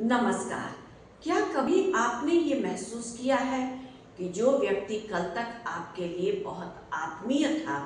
नमस्कार। क्या कभी आपने ये महसूस किया है कि जो व्यक्ति कल तक आपके लिए बहुत आत्मीय था,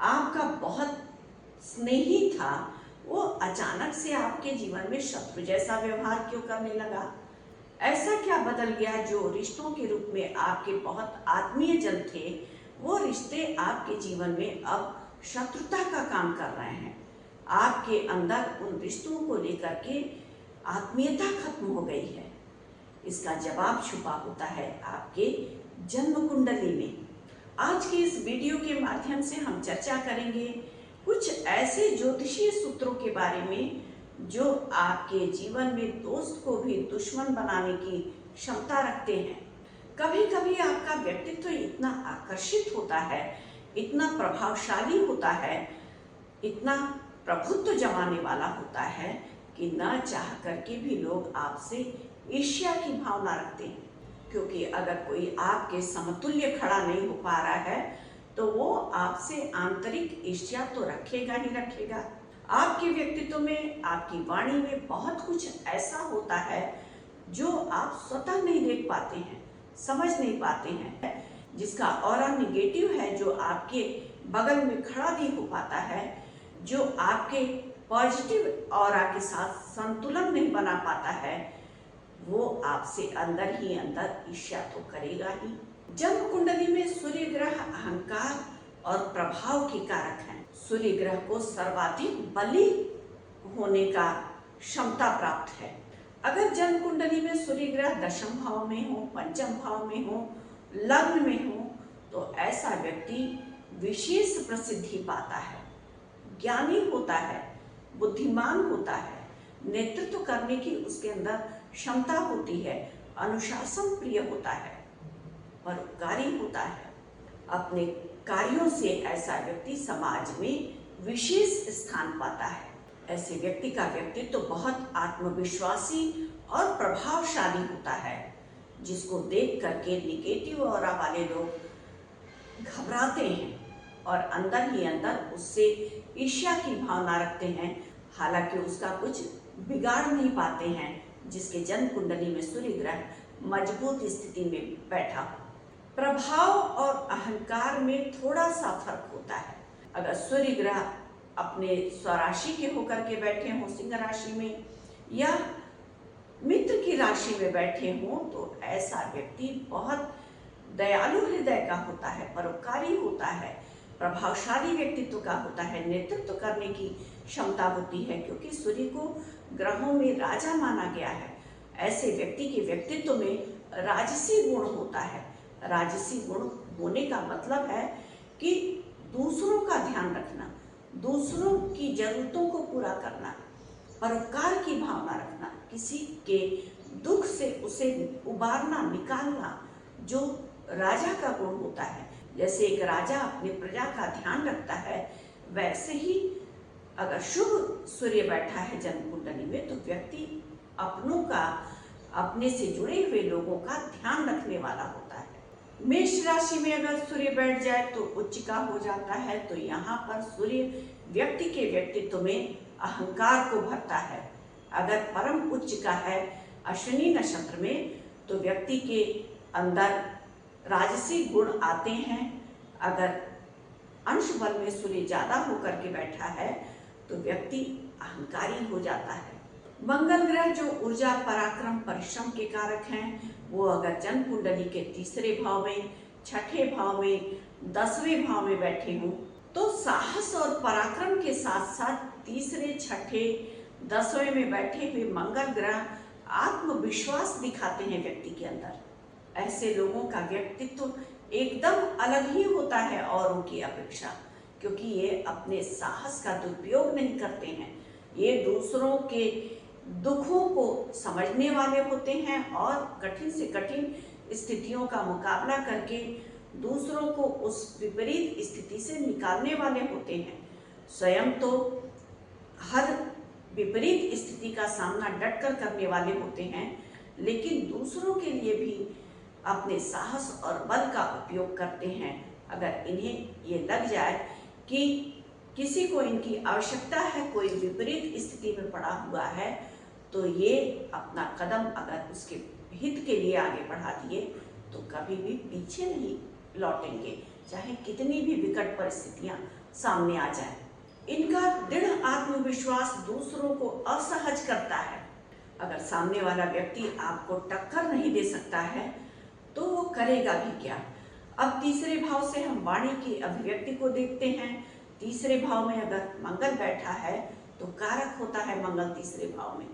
आपका बहुत स्नेही था, वो अचानक से आपके जीवन में शत्रु जैसा व्यवहार क्यों करने लगा? ऐसा क्या बदल गया जो रिश्तों के रूप में आपके बहुत आत्मीय जन थे, वो रिश्ते आपके जीवन में अब शत्रुता का काम कर रहे हैं? आपके अंदर उन रिश्तों को लेकर के आत्मीयता खत्म हो गई है। इसका जवाब छुपा होता है आपके जन्म कुंडली में। आज के इस वीडियो के माध्यम से हम चर्चा करेंगे कुछ ऐसे ज्योतिषीय सूत्रों के बारे में जो आपके जीवन में दोस्त को भी दुश्मन बनाने की क्षमता रखते हैं। कभी कभी आपका व्यक्तित्व इतना आकर्षित होता है, इतना प्रभावशाली होता है, इतना प्रभुत्व जमाने वाला होता है कि न चाह करके भी लोग आपसे ईर्ष्या की भावना रखते हैं। क्योंकि अगर कोई आपके समतुल्य खड़ा नहीं हो पा रहा है तो वो आपसे आंतरिक ईर्ष्या तो रखेगा ही रखेगा। आपके व्यक्तित्व में, आपकी वाणी में बहुत कुछ ऐसा होता है जो आप स्वतः नहीं देख पाते हैं, समझ नहीं पाते हैं, जिसका ऑरा निगेटिव है, जो आपके बगल में खड़ा नहीं हो पाता है, जो आपके पॉजिटिव ऑरा के साथ संतुलन नहीं बना पाता है, वो आपसे अंदर ही अंदर ईर्ष्या तो करेगा ही। जन्म कुंडली में सूर्य ग्रह अहंकार और प्रभाव के कारक हैं। सूर्य ग्रह को सर्वाधिक बली होने का क्षमता प्राप्त है। अगर जन्म कुंडली में सूर्य ग्रह दशम भाव में हो, पंचम भाव में हो, लग्न में हो, तो ऐसा व्यक्ति विशेष प्रसिद्धि पाता है, ज्ञानी होता है, बुद्धिमान होता है, नेतृत्व करने की उसके अंदर क्षमता होती है, अनुशासन प्रिय होता है, परोपकारी होता है। अपने कार्यों से ऐसा व्यक्ति समाज में विशेष स्थान पाता है। ऐसे व्यक्ति का व्यक्तित्व तो बहुत आत्मविश्वासी और प्रभावशाली होता है, जिसको देख करके निगेटिव ऑरा वाले लोग घबराते हैं और अंदर ही अंदर उससे ईर्ष्या की भावना रखते हैं। हालांकि उसका कुछ बिगाड़ नहीं पाते हैं, जिसके जन्म कुंडली में सूर्य ग्रह मजबूत स्थिति में बैठा हो। प्रभाव और अहंकार में थोड़ा सा फर्क होता है। अगर सूर्य ग्रह अपने स्वराशि के होकर के बैठे हों, सिंह राशि में या मित्र की राशि में बैठे हों, तो ऐसा व्यक्ति बहुत दयालु हृदय का होता है, परोपकारी होता है, प्रभावशाली व्यक्तित्व का होता है, नेतृत्व करने की क्षमता होती है, क्योंकि सूर्य को ग्रहों में राजा माना गया है। ऐसे व्यक्ति के व्यक्तित्व में राजसी गुण होता है। राजसी गुण होने का मतलब है कि दूसरों का ध्यान रखना, दूसरों की जरूरतों को पूरा करना, परोपकार की भावना रखना, किसी के दुख से उसे उबारना, निकालना, जो राजा का गुण होता है। जैसे एक राजा अपनी प्रजा का ध्यान रखता है, वैसे ही अगर शुभ सूर्य बैठा है जन्म कुंडली में, तो व्यक्ति अपनों का, अपने से जुड़े हुए लोगों का ध्यान रखने वाला होता है। मेष राशि में अगर सूर्य बैठ जाए तो उच्च का हो जाता है। तो यहाँ पर सूर्य व्यक्ति के व्यक्तित्व में अहंकार को भरता है। अगर परम उच्च का है अश्विनी नक्षत्र में, तो व्यक्ति के अंदर राजसी गुण आते हैं। अगर अंश बल में सूर्य ज्यादा होकर के बैठा है तो व्यक्ति अहंकारी हो जाता है। मंगल ग्रह जो ऊर्जा, पराक्रम, परिश्रम के कारक हैं, वो अगर जन्म कुंडली के तीसरे भाव में, छठे भाव में, 10वें भाव में बैठे हों, तो साहस और पराक्रम के साथ साथ तीसरे, छठे, 10वें में बैठे हुए मंगल ग्रह आत्मविश्वास दिखाते हैं व्यक्ति के अंदर। ऐसे लोगों का व्यक्तित्व एकदम अलग ही होता है औरों की अपेक्षा, क्योंकि ये अपने साहस का दुरुपयोग नहीं करते हैं। ये दूसरों के दुखों को समझने वाले होते हैं और कठिन से कठिन स्थितियों का मुकाबला करके दूसरों को उस विपरीत स्थिति से निकालने वाले होते हैं। स्वयं तो हर विपरीत स्थिति का सामना डटकर करने वाले होते हैं, लेकिन दूसरों के लिए भी अपने साहस और बल का उपयोग करते हैं। अगर इन्हें ये लग जाए कि किसी को इनकी आवश्यकता है, कोई विपरीत स्थिति में पड़ा हुआ है, तो ये अपना कदम अगर उसके हित के लिए आगे बढ़ा दिए तो कभी भी पीछे नहीं लौटेंगे, चाहे कितनी भी विकट परिस्थितियां सामने आ जाए। इनका दृढ़ आत्मविश्वास दूसरों को असहज करता है। अगर सामने वाला व्यक्ति आपको टक्कर नहीं दे सकता है तो वो करेगा भी क्या। अब तीसरे भाव से हम वाणी की अभिव्यक्ति को देखते हैं। तीसरे भाव में अगर मंगल बैठा है तो कारक होता है मंगल तीसरे भाव में।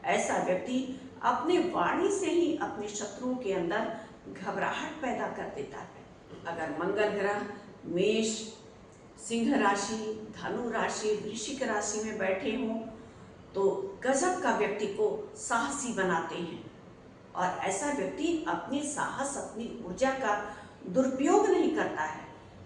ऐसा व्यक्ति अपने वाणी से ही अपने शत्रुओं के अंदर घबराहट पैदा कर देता है। अगर मंगल ग्रह मेष, सिंह राशि, धनु राशि, वृश्चिक राशि में बैठे हों तो गजब का व्यक्ति को साहसी बनाते हैं। और ऐसा व्यक्ति अपने साहस, अपनी ऊर्जा का दुरुपयोग नहीं करता है,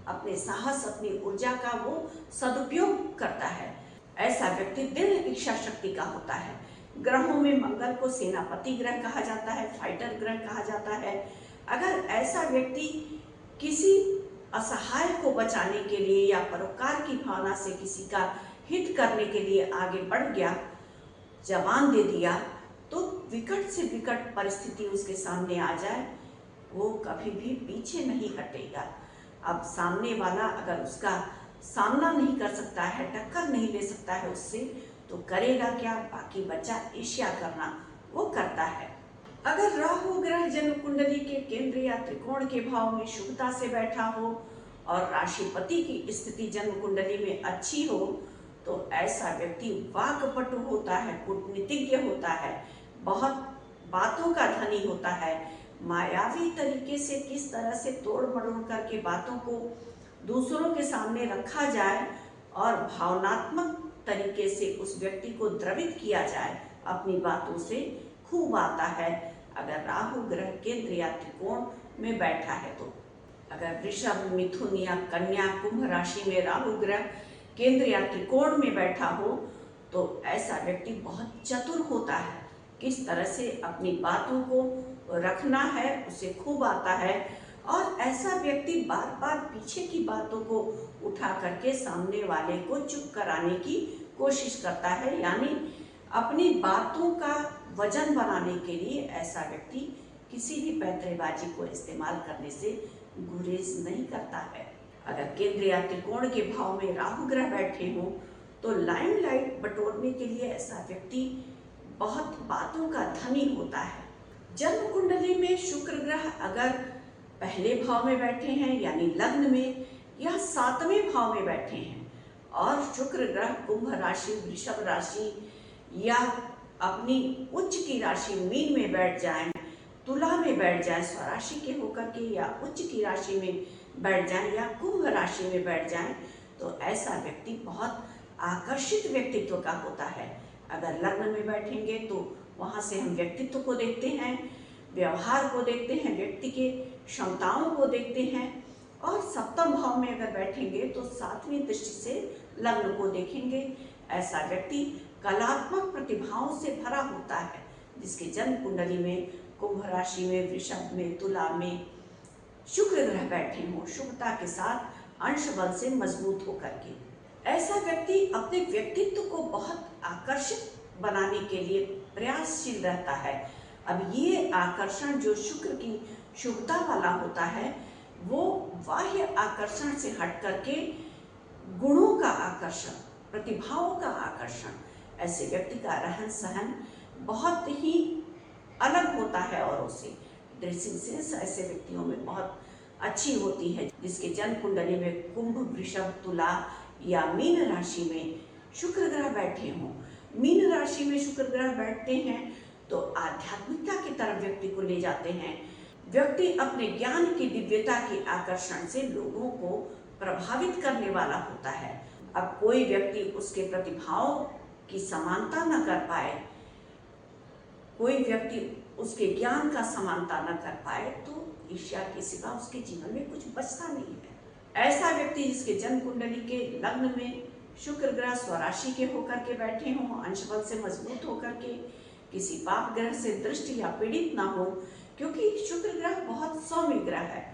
अपने साहस, अपनी ऊर्जा का वो सदुपयोग करता है। ऐसा व्यक्ति दृढ़ इच्छा शक्ति का होता है। ग्रहों में मंगल को सेनापति ग्रह कहा जाता है, फाइटर ग्रह कहा जाता है। अगर ऐसा व्यक्ति किसी असहाय को बचाने के लिए या परोपकार की भावना से किसी का हित करने के लिए आगे बढ़ गया, जवान दे दिया, तो विकट से विकट परिस्थिति उसके सामने आ जाए, वो कभी भी पीछे नहीं हटेगा। अब सामने वाला अगर उसका सामना नहीं कर सकता है, टक्कर नहीं ले सकता है उससे, तो करेगा क्या, बाकी बचा ईर्ष्या करना, वो करता है। अगर राहु ग्रह जन्म कुंडली के केंद्र या त्रिकोण के भाव में शुभता से बैठा हो और राशिपति की स्थिति जन्म कुंडली में अच्छी हो तो ऐसा व्यक्ति वाक्पटु होता है, कूटनीतिज्ञ होता है, बहुत बातों का धनी होता है। मायावी तरीके से किस तरह से तोड़ मरोड़ करके बातों को दूसरों के सामने रखा जाए और भावनात्मक तरीके से उस व्यक्ति को द्रवित किया जाए अपनी बातों से, खूब आता है अगर राहु ग्रह केंद्र या त्रिकोण में बैठा है तो। अगर वृषभ, मिथुन या कन्या, कुंभ राशि में राहु ग्रह केंद्र या त्रिकोण में बैठा हो तो ऐसा व्यक्ति बहुत चतुर होता है। किस तरह से अपनी बातों को रखना है उसे खूब आता है। और ऐसा व्यक्ति बार बार पीछे की बातों को उठा करके सामने वाले को चुप कराने की कोशिश करता है, यानी अपनी बातों का वजन बनाने के लिए ऐसा व्यक्ति किसी भी पैंतरेबाजी को इस्तेमाल करने से गुरेज नहीं करता है। अगर केंद्र या त्रिकोण के भाव में राहु ग्रह बैठे हों तो लाइमलाइट बटोरने के लिए ऐसा व्यक्ति बहुत बातों का धनी होता है। जन्म कुंडली में शुक्र ग्रह अगर पहले भाव में बैठे हैं यानी लग्न में या 7वें भाव में बैठे हैं और शुक्र ग्रह कुंभ राशि, वृषभ राशि या अपनी उच्च की राशि मीन में बैठ जाएं, तुला में बैठ जाएं स्वराशि के होकर के, या उच्च की राशि में बैठ जाएं या कुंभ राशि में बैठ जाएं, तो ऐसा व्यक्ति बहुत आकर्षित व्यक्तित्व का होता है। अगर लग्न में बैठेंगे तो वहाँ से हम व्यक्तित्व को देखते हैं, व्यवहार को देखते हैं, व्यक्ति के क्षमताओं को देखते हैं। और सप्तम भाव में अगर बैठेंगे तो 7वीं दृष्टि से लग्न को देखेंगे। ऐसा व्यक्ति कलात्मक प्रतिभाओं से भरा होता है जिसके जन्म कुंडली में कुंभ राशि में, वृषभ में, तुला में शुक्र ग्रह बैठे हों शुभता के साथ, अंश बल से मजबूत होकर के। ऐसा व्यक्ति अपने व्यक्तित्व को बहुत आकर्षित बनाने के लिए प्रयासशील रहता है। अब ये आकर्षण जो शुक्र की शुभता वाला होता है वो बाह्य आकर्षण से हट करके गुणों का आकर्षण, प्रतिभाओं का आकर्षण, ऐसे व्यक्ति का रहन सहन बहुत ही अलग होता है औरों से। ड्रेसिंग सेंस ऐसे व्यक्तियों में बहुत अच्छी होती है जिसके जन्म कुंडली में कुंभ, वृषभ, तुला या मीन राशि में शुक्र ग्रह बैठे हों। मीन राशि में शुक्र ग्रह बैठते हैं तो आध्यात्मिकता की तरफ व्यक्ति को ले जाते हैं। व्यक्ति अपने ज्ञान की दिव्यता के आकर्षण से लोगों को प्रभावित करने वाला होता है। अब कोई व्यक्ति उसके प्रतिभाओं की समानता न कर पाए, कोई व्यक्ति उसके ज्ञान का समानता न कर पाए तो ईर्ष्या के सिवा उसके जीवन में कुछ बचता नहीं है। ऐसा व्यक्ति जिसके जन्म कुंडली के लग्न में शुक्र ग्रह स्वराशि के होकर के बैठे हों, अंश बल से मजबूत होकर के, किसी पाप ग्रह से दृष्टि या पीड़ित ना हो, क्योंकि शुक्र ग्रह बहुत सौम्य ग्रह है,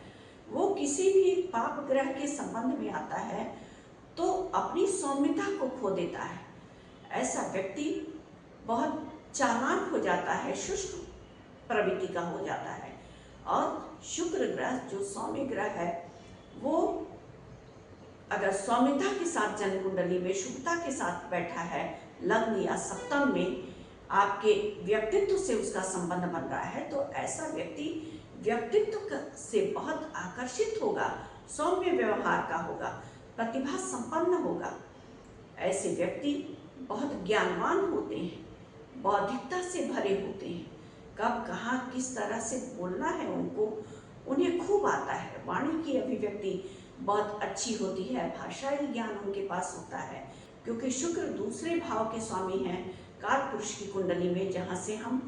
वो किसी भी पाप ग्रह के संबंध में आता है तो अपनी सौम्यता को खो देता है। ऐसा व्यक्ति बहुत चालाक हो जाता है, शुष्क प्रवृत्ति का हो जाता है। और शुक्र ग्रह जो सौम्य ग्रह है, वो अगर सौम्यता के साथ जन्म कुंडली में शुभता के साथ बैठा है, लग्न या सप्तम में आपके व्यक्तित्व से उसका संबंध बन रहा है, तो ऐसा व्यक्ति व्यक्तित्व से बहुत आकर्षित होगा, सौम्य व्यवहार का होगा, प्रतिभा संपन्न होगा। ऐसे व्यक्ति बहुत ज्ञानवान होते हैं, बौद्धिकता से भरे होते हैं। कब कहाँ किस तरह से बोलना है उन्हें खूब आता है। वाणी की अभिव्यक्ति बहुत अच्छी होती है, भाषाई ज्ञान उनके पास होता है, क्योंकि शुक्र दूसरे भाव के स्वामी हैं कालपुरुष की कुंडली में, जहाँ से हम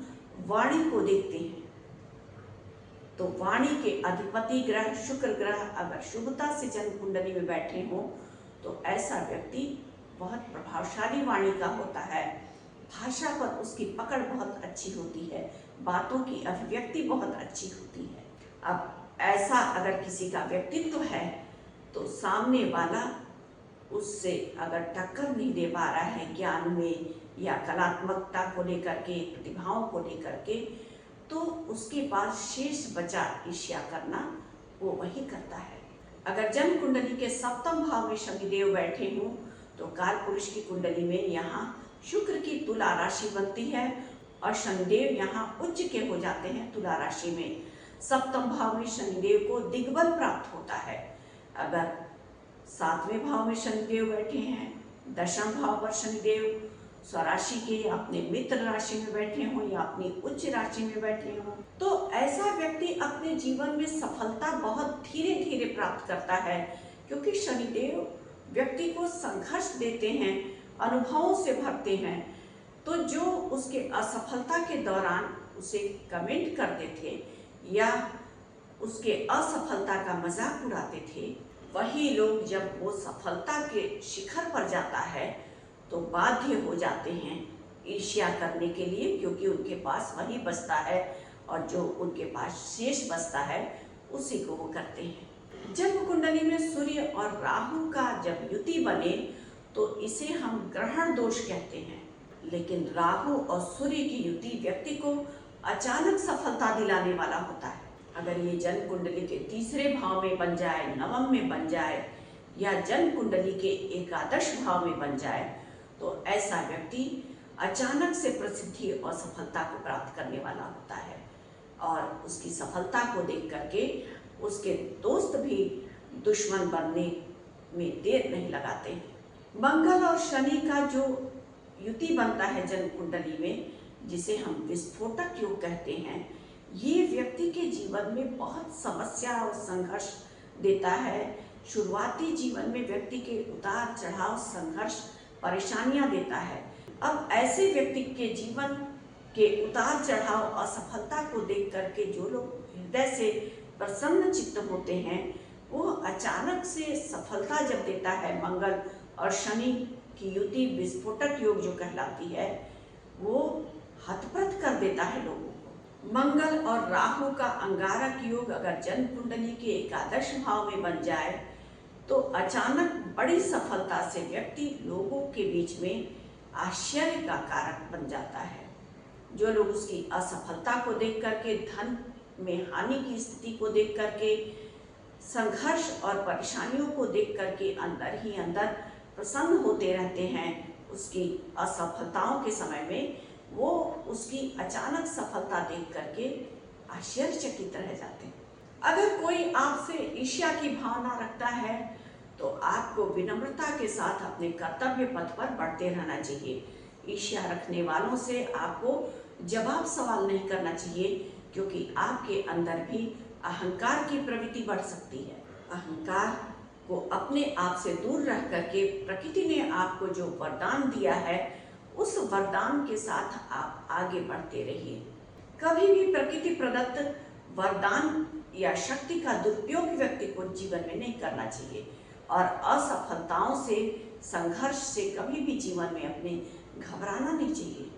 वाणी को देखते हैं। तो वाणी के अधिपति ग्रह शुक्र ग्रह अगर शुभता से जन्म कुंडली में बैठे हों, तो ऐसा व्यक्ति बहुत प्रभावशाली वाणी का होता है। भाषा पर उसकी पकड़ बहुत अच्छी होती है, बातों की अभिव्यक्ति बहुत अच्छी होती है। अब ऐसा अगर किसी का व्यक्तित्व है, तो सामने वाला उससे अगर टक्कर नहीं दे पा रहा है ज्ञान में या कलात्मकता को लेकर के, प्रतिभाओं को लेकर के, तो उसके पास शेष बचा ईर्ष्या करना, वो वही करता है। अगर जन्म कुंडली के सप्तम भाव में शनिदेव बैठे हों, तो कालपुरुष की कुंडली में यहाँ शुक्र की तुला राशि बनती है और शनिदेव यहाँ उच्च के हो जाते हैं तुला राशि में। सप्तम भाव में शनिदेव को दिग्बल प्राप्त होता है। अगर सातवें भाव में शनिदेव बैठे हैं, दशम भाव पर शनिदेव स्वराशि के या अपने मित्र राशि में बैठे हों या अपनी उच्च राशि में बैठे हों, तो ऐसा व्यक्ति अपने जीवन में सफलता बहुत धीरे धीरे प्राप्त करता है, क्योंकि शनिदेव व्यक्ति को संघर्ष देते हैं, अनुभवों से भरते हैं। तो जो उसके असफलता के दौरान उसे कमेंट करते थे या उसके असफलता का मजाक उड़ाते थे, वही लोग जब वो सफलता के शिखर पर जाता है तो बाध्य हो जाते हैं ईर्ष्या करने के लिए, क्योंकि उनके पास वही बचता है और जो उनके पास शेष बचता है उसी को वो करते हैं। जन्म कुंडली में सूर्य और राहु का जब युति बने तो इसे हम ग्रहण दोष कहते हैं। लेकिन राहु और सूर्य की युति व्यक्ति को अचानक सफलता दिलाने वाला होता है। अगर ये जन्म कुंडली के तीसरे भाव में बन जाए, नवम में बन जाए या जन्म कुंडली के एकादश भाव में बन जाए, तो ऐसा व्यक्ति अचानक से प्रसिद्धि और सफलता को प्राप्त करने वाला होता है। और उसकी सफलता को देख करके उसके दोस्त भी दुश्मन बनने में देर नहीं लगाते हैं। मंगल और शनि का जो युति बनता है जन्म कुंडली में, जिसे हम विस्फोटक योग कहते हैं, ये व्यक्ति के जीवन में बहुत समस्या और संघर्ष देता है। शुरुआती जीवन में व्यक्ति के उतार चढ़ाव, संघर्ष, परेशानियां देता है। अब ऐसे व्यक्ति के जीवन के उतार चढ़ाव, असफलता को देख करके जो लोग हृदय से प्रसन्न चित्त होते हैं, वो अचानक से सफलता जब देता है, मंगल और शनि की युति विस्फोटक योग जो कहलाती है, वो हतप्रथ कर देता है लोगों को। मंगल और राहु का अंगारक योग अगर जन्म कुंडली के एकादश भाव में बन जाए, तो अचानक बड़ी सफलता से व्यक्ति लोगों के बीच में आश्चर्य का कारक बन जाता है। जो लोग उसकी असफलता को देख करके, धन में हानि की स्थिति को देख करके, संघर्ष और परेशानियों को देख करके अंदर ही अंदर प्रसन्न होते रहते हैं, उसकी असफलताओं के समय में वो उसकी अचानक सफलता देख करके आश्चर्यचकित रह जाते हैं। अगर कोई आपसे ईर्ष्या की भावना रखता है, तो आपको विनम्रता के साथ अपने कर्तव्य पथ पर बढ़ते रहना चाहिए। ईर्ष्या रखने वालों से आपको जवाब सवाल नहीं करना चाहिए, क्योंकि आपके अंदर भी अहंकार की प्रवृत्ति बढ़ सकती है। अहंकार को अपने आप से दूर रह करके प्रकृति ने आपको जो वरदान दिया है, उस वरदान के साथ आप आगे बढ़ते रहिए। कभी भी प्रकृति प्रदत्त वरदान या शक्ति का दुरुपयोग व्यक्ति को जीवन में नहीं करना चाहिए, और असफलताओं से, संघर्ष से कभी भी जीवन में अपने घबराना नहीं चाहिए,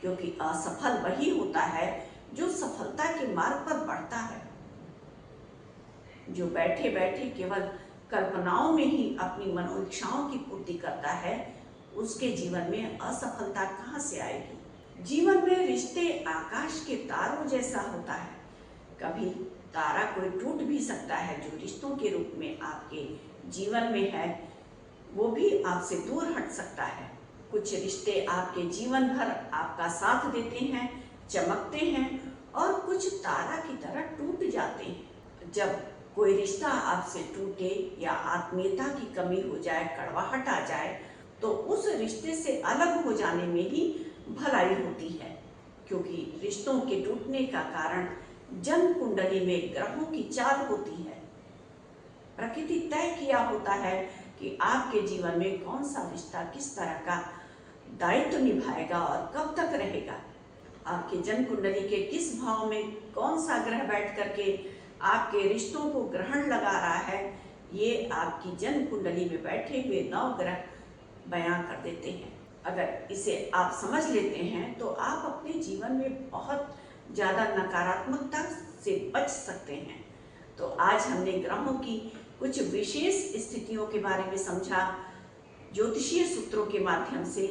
क्योंकि असफल वही होता है जो सफलता के मार्ग पर बढ़ता है। जो बैठे बैठे केवल कल्पनाओं में ही अपनी मनोइच्छाओं की पूर्ति करता है, उसके जीवन में असफलता कहाँ से आएगी। जीवन में रिश्ते आकाश के तारों जैसा होता है। कभी तारा कोई टूट भी सकता है जो रिश्तों के रूप में आपके जीवन में है, वो भी आपसे दूर हट सकता है। कुछ रिश्ते आपके जीवन भर आपका साथ देते हैं, चमकते हैं, और कुछ तारा की तरह टूट जाते हैं। जब कोई रिश्ता आपसे टूटे या आत्मीयता की कमी हो जाए, कड़वाहट आ जाए, तो उस रिश्ते से अलग हो जाने में ही भलाई होती है, क्योंकि रिश्तों के टूटने का कारण जन्म कुंडली में ग्रहों की चाल होती है। प्रकृति तय किया होता है कि आपके जीवन में कौन सा रिश्ता किस तरह का दायित्व निभाएगा और कब तक रहेगा। आपके जन्म कुंडली के किस भाव में कौन सा ग्रह बैठ करके आपके रिश्तों को ग्रहण लगा रहा है, ये आपकी जन्म कुंडली में बैठे हुए 9 ग्रह बयां कर देते हैं। अगर इसे आप समझ लेते हैं तो आप अपने जीवन में बहुत ज़्यादा नकारात्मकता से बच सकते हैं। तो आज हमने ग्रहों की कुछ विशेष स्थितियों के बारे में समझा, ज्योतिषीय सूत्रों के माध्यम से,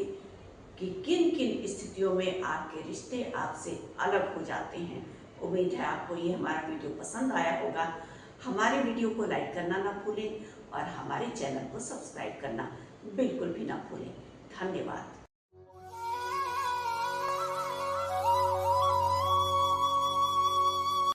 कि किन किन स्थितियों में आपके रिश्ते आपसे अलग हो जाते हैं। उम्मीद है आपको ये हमारा वीडियो पसंद आया होगा। हमारे वीडियो को लाइक करना ना भूलें और हमारे चैनल को सब्सक्राइब करना बिल्कुल भी ना भूलें। धन्यवाद।